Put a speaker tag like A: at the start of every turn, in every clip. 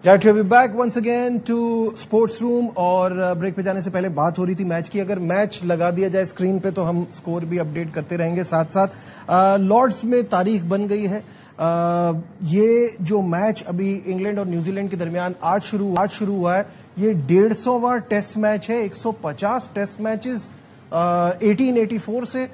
A: Right, we'll be back once again to sports room. और break पे जाने से पहले बात हो रही थी मैच की। अगर मैच लगा दिया जाए स्क्रीन पे तो हम स्कोर भी अपडेट करते रहेंगे साथ साथ। लॉर्ड्स में तारीख बन गई है। ये जो मैच अभी इंग्लैंड और न्यूजीलैंड के दरमियान आज शुरू हुआ है, ये 150वां टेस्ट मैच है। 150 टेस्ट मैचेस 1884 से।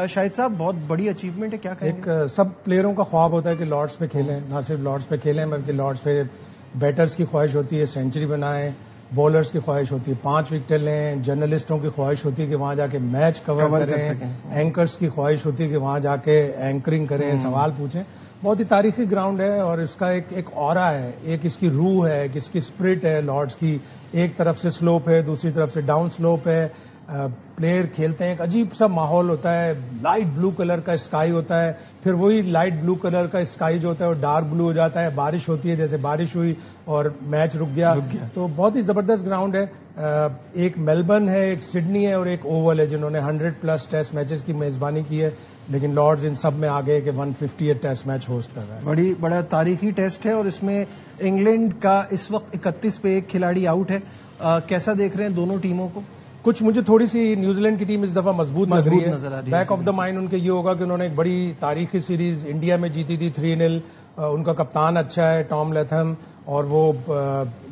A: शाहिद साहब, बहुत बड़ी अचीवमेंट है, क्या कहेंगे?
B: एक सब प्लेयरों का ख्वाब होता है कि लॉर्ड्स पे खेलें, ना सिर्फ लॉर्ड्स पे खेलें बल्कि लॉर्ड्स पे बैटर्स की ख्वाहिश होती है सेंचुरी बनाएं, बॉलर्स की ख्वाहिश होती है 5 विकेट लें, जर्नलिस्टों की ख्वाहिश होती है कि वहां जाके मैच कवर करें, एंकर्स की ख्वाहिश होती है कि वहां जाके एंकरिंग करें, सवाल पूछें। बहुत ही तारीखी ग्राउंड है और इसका एक ऑरा है, एक इसकी रूह है, एक इसकी स्पिरिट है लॉर्ड्स की। एक तरफ से स्लोप है, दूसरी तरफ से डाउन स्लोप है। प्लेयर खेलते हैं, एक अजीब सा माहौल होता है। लाइट ब्लू कलर का स्काई होता है, फिर वही लाइट ब्लू कलर का स्काई जो होता है वो डार्क ब्लू हो जाता है। बारिश होती है, जैसे बारिश हुई और मैच रुक गया। तो बहुत ही जबरदस्त ग्राउंड है। एक मेलबर्न है, एक सिडनी है और एक ओवल है, जिन्होंने 100+ टेस्ट मैचेस की मेजबानी की है। लेकिन लॉर्ड्स इन सब में आ गए कि 150 टेस्ट मैच होस्ट कर रहा है।
A: बड़ा तारीखी टेस्ट है और इसमें इंग्लैंड का इस वक्त 31 पे एक खिलाड़ी आउट है। कैसा देख रहे हैं दोनों टीमों को?
B: कुछ मुझे थोड़ी सी न्यूजीलैंड की टीम इस दफा मजबूत लग रही है। बैक ऑफ द माइंड उनके ये होगा कि उन्होंने एक बड़ी तारीखी सीरीज इंडिया में जीती थी 3-0। उनका कप्तान अच्छा है टॉम लैथम, और वो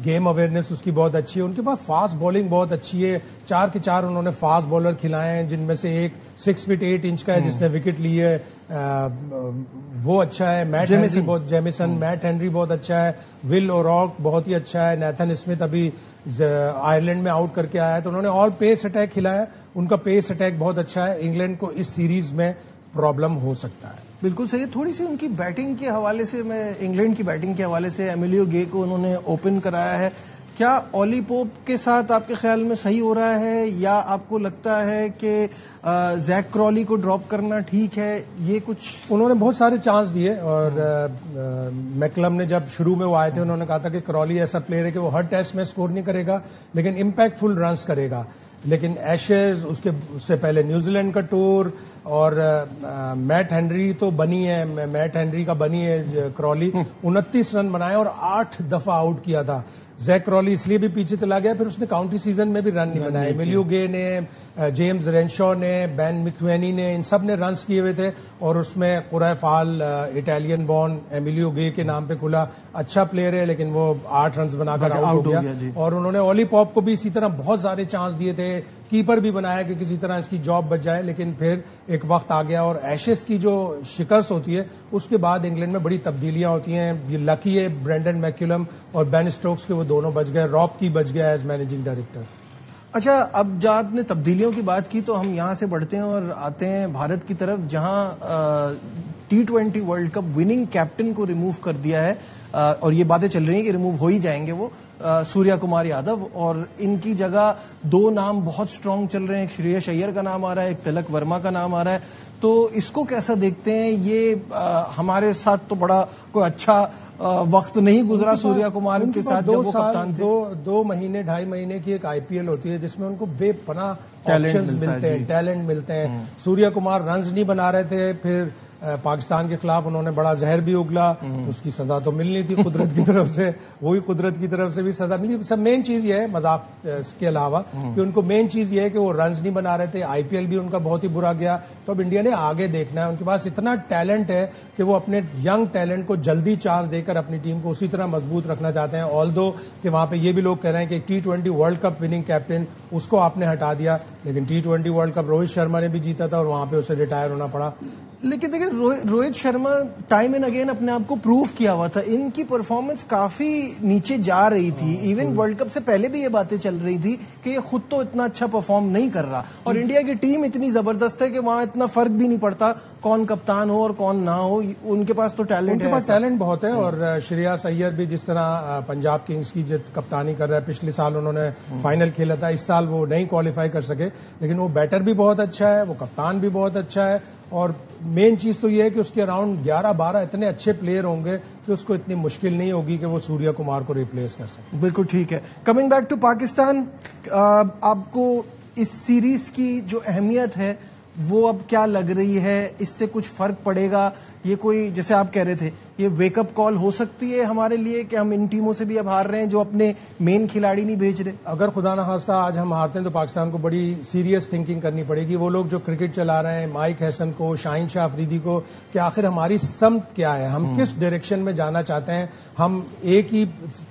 B: गेम अवेयरनेस उसकी बहुत अच्छी है। उनके पास फास्ट बॉलिंग बहुत अच्छी है। 4 के 4 उन्होंने फास्ट बॉलर खिलाए हैं, जिनमें से एक 6 फीट 8 इंच का है जिसने विकेट ली है, वो अच्छा है। मैट हेनरी बहुत अच्छा है। विल ओरॉक बहुत ही अच्छा है। नेथन स्मिथ अभी आयरलैंड में आउट करके आया है, तो उन्होंने ऑल पेस अटैक खिलाया। उनका पेस अटैक बहुत अच्छा है। इंग्लैंड को इस सीरीज में प्रॉब्लम हो सकता है।
A: बिल्कुल सही है। थोड़ी सी उनकी बैटिंग के हवाले से, मैं इंग्लैंड की बैटिंग के हवाले से, एमिलियो गे को उन्होंने ओपन कराया है। क्या ऑली पोप के साथ आपके ख्याल में सही हो रहा है, या आपको लगता है कि जैक क्रॉली को ड्रॉप करना ठीक है? ये कुछ
B: उन्होंने बहुत सारे चांस दिए और मैकलम ने जब शुरू में वो आए थे उन्होंने कहा था कि क्रॉली ऐसा प्लेयर है कि वो हर टेस्ट में स्कोर नहीं करेगा लेकिन इम्पैक्टफुल रन्स करेगा। लेकिन एशेज, उससे पहले न्यूजीलैंड का टूर और मैट हेनरी तो बनी है, मैट हेनरी का बनी है क्रॉली। 29 रन बनाए और 8 दफा आउट किया था। जैक क्रॉली इसलिए भी पीछे चला गया, फिर उसने काउंटी सीजन में भी रन नहीं बनाए। एमिलियो गे ने, जेम्स रेनशॉ ने, बेन मिथवेनी ने, इन सब ने रन्स किए हुए थे और उसमें कुरै फाल इटालियन बॉर्न एमिलियो गे के नाम पे खुला। अच्छा प्लेयर है लेकिन वो 8 रन बनाकर आउट हो गया। और उन्होंने ऑली पॉप को भी इसी तरह बहुत सारे चांस दिए थे, कीपर भी बनाया कि किसी तरह इसकी जॉब बच जाए, लेकिन फिर एक वक्त आ गया। और एशेस की जो शिकस्त होती है उसके बाद इंग्लैंड में बड़ी तब्दीलियां होती हैं। ये लकी है ब्रेंडन मैक्यूलम और बेन स्टोक्स के वो दोनों बच गए। रॉब की बच गया एज मैनेजिंग डायरेक्टर।
A: अच्छा, अब जब आपने तब्दीलियों की बात की तो हम यहां से बढ़ते हैं और आते हैं भारत की तरफ, जहां T20 world cup winning captain को रिमूव कर दिया है। और ये बातें चल रही हैं कि रिमूव हो ही जाएंगे वो, सूर्या कुमार यादव, और इनकी जगह 2 नाम बहुत स्ट्रांग चल रहे हैं। एक श्रेयस अय्यर का नाम आ रहा है, एक तिलक वर्मा का नाम आ रहा है। तो इसको कैसा देखते हैं? ये हमारे साथ तो बड़ा कोई अच्छा वक्त नहीं गुजरा सूर्या कुमार के साथ जब वो कप्तान थे।
B: 2 महीने 2.5 महीने की एक IPL होती है जिसमें उनको बेपनाह ऑप्शंस मिलते हैं, टैलेंट मिलते हैं। सूर्या कुमार रन्स नहीं बना रहे थे, फिर पाकिस्तान के खिलाफ उन्होंने बड़ा जहर भी उगला, उसकी सजा तो मिलनी थी कुदरत की तरफ से, वही कुदरत की तरफ से भी सजा मिली। सब मेन चीज ये है, मजाक के अलावा, कि उनको मेन चीज ये है कि वो रन्स नहीं बना रहे थे। IPL भी उनका बहुत ही बुरा गया। तो अब इंडिया ने आगे देखना है। उनके पास इतना टैलेंट है कि वो अपने यंग टैलेंट को जल्दी चांस देकर अपनी टीम को उसी तरह मजबूत रखना चाहते हैं। ऑल्दो कि वहां पे ये भी लोग कह रहे हैं कि T20 world cup winning captain उसको आपने हटा दिया, लेकिन T20 world cup Rohit Sharma ने भी जीता था और वहां पे उसे रिटायर होना पड़ा।
A: लेकिन देखिए, Rohit Sharma time and again अपने आप को प्रूव किया हुआ था। इनकी परफॉर्मेंस काफी नीचे जा रही थी। इवन वर्ल्ड कप से पहले भी ये बातें चल रही थी कि ये खुद तो इतना अच्छा परफॉर्म नहीं कर रहा, और इंडिया की टीम इतनी जबरदस्त है कि वहां इतना फर्क भी नहीं पड़ता कौन कप्तान हो और कौन ना हो। उनके पास तो टैलेंट है,
B: उनके पास टैलेंट बहुत है। और श्रेयस अय्यर भी जिस तरह पंजाब किंग्स की कप्तानी कर रहा है, पिछले साल उन्होंने फाइनल खेला था, इस साल वो नहीं क्वालिफाई कर सके, लेकिन वो बैटर भी बहुत अच्छा है, वो कप्तान भी बहुत अच्छा है। और मेन चीज तो ये है कि उसके अराउंड 11-12 इतने अच्छे प्लेयर होंगे कि उसको इतनी मुश्किल नहीं होगी कि वो सूर्या कुमार को रिप्लेस कर सके।
A: बिल्कुल ठीक है। कमिंग बैक टू पाकिस्तान, आपको इस सीरीज की जो अहमियत है वो अब क्या लग रही है? इससे कुछ फर्क पड़ेगा? ये कोई, जैसे आप कह रहे थे یہ ویک اپ کال ہو سکتی ہے ہمارے لیے کہ ہم ان ٹیموں سے بھی اب ہار رہے ہیں جو اپنے مین کھلاڑی نہیں بھیج رہے؟
B: اگر خدا نہ خواستہ آج ہم ہارتے ہیں تو پاکستان کو بڑی سیریس تھنکنگ کرنی پڑے گی. وہ لوگ جو کرکٹ چلا رہے ہیں، مائک ہیسن کو، شاہین شاہ افریدی کو، کہ آخر ہماری سمت کیا ہے، ہم کس ڈائریکشن میں جانا چاہتے ہیں. ہم ایک ہی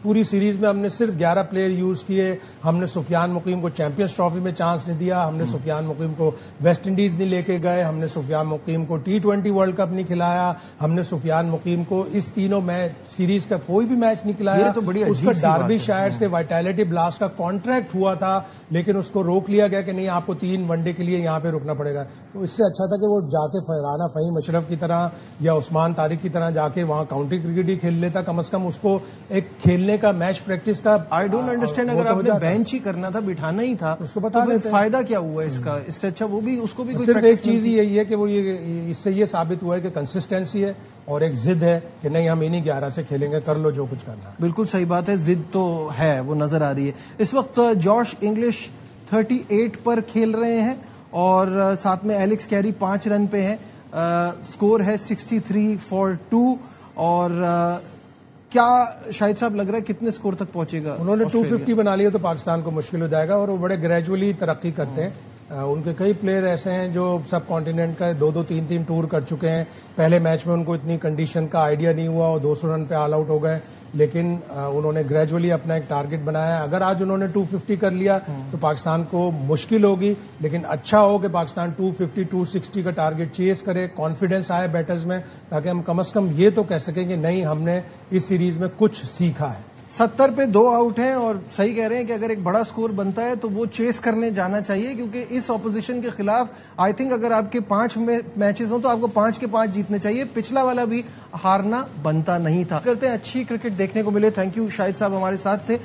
B: پوری سیریز میں ہم نے صرف 11 پلیئر یوز کیے. ہم نے سفیان مقیم کو چیمپئنز ٹرافی میں چانس نہیں دیا، ہم نے سفیان مقیم کو ویسٹ انڈیز نہیں لے کے گئے، ہم نے سفیان مقیم کو T20 ورلڈ کپ نہیں کھلایا، ہم نے سفیان مقیم کو اس تینوں سیریز کا کوئی بھی میچ نہیں کھلایا. اس کا ڈاربی شائر سے وائٹالٹی بلاسٹ کا کانٹریکٹ ہوا تھا، لیکن اس کو روک لیا گیا کہ نہیں، آپ کو 3 ون ڈے کے لیے یہاں پہ رکنا پڑے گا. تو اس سے اچھا تھا کہ وہ جا کے رانا فہیم اشرف کی طرح یا عثمان طارق کی طرح جا کے وہاں کاؤنٹی کرکٹ ہی کھیل لیتا. کم از کم اس کو ایک کھیلنے کا، میچ پریکٹس کا.
A: آئی ڈونٹ انڈرسٹینڈ، اگر آپ نے بینچ ہی کرنا تھا، بٹھانا ہی تھا،
B: اس کو بتا دیتے.
A: فائدہ کیا ہوا اس کا؟ اس سے اچھا وہ بھی، اس کو بھی
B: صرف ایک چیز ہی یہی ہے کہ وہ اس سے یہ ثابت ہوا ہے کہ کنسسٹنسی ہے اور ایک ضد ہے کہ نہیں، ہم انہیں 11 سے کھیلیں گے، کر لو جو کچھ کرنا.
A: بالکل صحیح بات ہے، ضد تو ہے، وہ نظر آ رہی ہے. اس وقت جوش انگلش 38 پر کھیل رہے ہیں اور ساتھ میں ایلکس کیری 5 رن پہ ہیں. سکور ہے 63 for 2. اور کیا شاہد صاحب لگ رہا ہے کتنے سکور تک پہنچے گا؟
B: انہوں نے 250 بنا لیا تو پاکستان کو مشکل ہو جائے گا، اور وہ بڑے گریجولی ترقی کرتے ہیں. ان کے کئی پلیئر ایسے ہیں جو سب کانٹیننٹ کا 2-2 3-3 ٹور کر چکے ہیں. پہلے میچ میں ان کو اتنی کنڈیشن کا آئیڈیا نہیں ہوا اور 200 رن پہ آل آؤٹ ہو گئے، لیکن انہوں نے گریجولی اپنا ایک ٹارگٹ بنایا. اگر آج انہوں نے 250 کر لیا تو پاکستان کو مشکل ہوگی، لیکن اچھا ہو کہ پاکستان 250 260 کا ٹارگٹ چیز کرے، کانفیڈنس آئے بیٹرز میں، تاکہ ہم کم از کم یہ تو کہہ سکیں کہ نہیں، ہم نے اس سیریز میں کچھ سیکھا ہے.
A: 70 پہ 2 آؤٹ ہیں اور صحیح کہہ رہے ہیں کہ اگر ایک بڑا سکور بنتا ہے تو وہ چیس کرنے جانا چاہیے، کیونکہ اس اپوزیشن کے خلاف آئی تھنک اگر آپ کے 5 میچز ہوں تو آپ کو 5 کے 5 جیتنے چاہیے. پچھلا والا بھی ہارنا بنتا نہیں تھا. کرتے ہیں اچھی کرکٹ دیکھنے کو ملے. تھینک یو شاہد صاحب ہمارے ساتھ تھے.